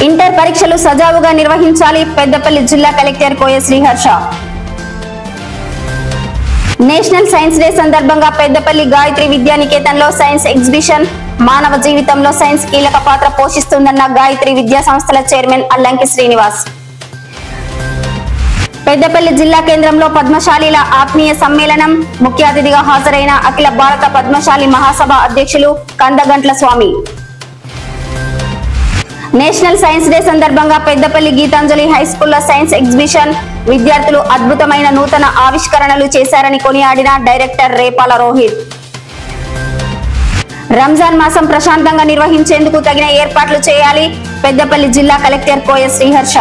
Inter పరీక్షలు సజావుగా నిర్వహించాలి పెద్దపల్లి జిల్లా కలెక్టర్ కోయ శ్రీహర్ష. నేషనల్ సైన్స్ డే సందర్భంగా పెద్దపల్లి గాయత్రి విద్యానికేతన్లో సైన్స్ ఎగ్జిబిషన్. మానవ జీవితంలో సైన్స్ కీలక పాత్ర పోషిస్తుందన్న గాయత్రి విద్యా సంస్థల చైర్మన్ అల్లంకి శ్రీనివాస్. పెద్దపల్లి జిల్లా కేంద్రంలో పద్మశాలీల ఆత్మీయ సమ్మేళనం. ముఖ్య అతిథిగా హాజరైన అఖిల భారత పద్మశాలి మహాసభ అధ్యక్షులు కందగంట్ల స్వామి. నేషనల్ సైన్స్ డే సందర్భంగా పెద్దపల్లి గీతాంజలి హైస్కూల్లో సైన్స్ ఎగ్జిబిషన్. విద్యార్థులు అద్భుతమైన నూతన ఆవిష్కరణలు చేశారని కొనియాడిన డైరెక్టర్ రేపాల రోహిత్. రంజాన్ మాసం ప్రశాంతంగా నిర్వహించేందుకు తగిన ఏర్పాట్లు చేయాలి పెద్దపల్లి జిల్లా కలెక్టర్ కోయ శ్రీహర్ష.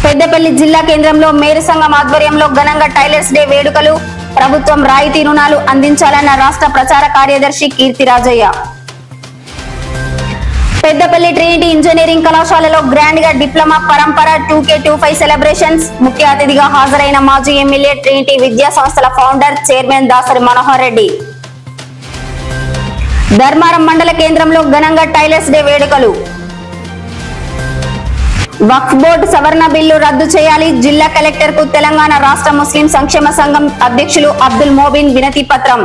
పెద్దపల్లి జిల్లా కేంద్రంలో మేరు సంఘం ఆధ్వర్యంలో ఘనంగా టైలర్స్ డే వేడుకలు. ప్రభుత్వం రాయితీ రుణాలు అందించాలన్న రాష్ట్ర ప్రచార కార్యదర్శి కీర్తిరాజయ్య. పెద్దపల్లి ట్రినిటీ ఇంజనీరింగ్ కళాశాలలో గ్రాండ్ గా డిప్లొమా పరంపర 2K25 సెలబ్రేషన్స్. ముఖ్య అతిథిగా హాజరైన మాజీ ఎమ్మెల్యే ట్రినిటీ విద్యా సంస్థల ఫౌండర్ చైర్మన్ దాసరి మనోహర్ రెడ్డి. ధర్మారం మండల కేంద్రంలో ఘనంగా టైలర్స్ డే వేడుకలు. వక్ఫ్ బోర్డు సవరణ బిల్లు రద్దు చేయాలి జిల్లా కలెక్టర్ కు తెలంగాణ రాష్ట్ర ముస్లిం సంక్షేమ సంఘం అధ్యక్షులు అబ్దుల్ మోబిన్ వినతి పత్రం.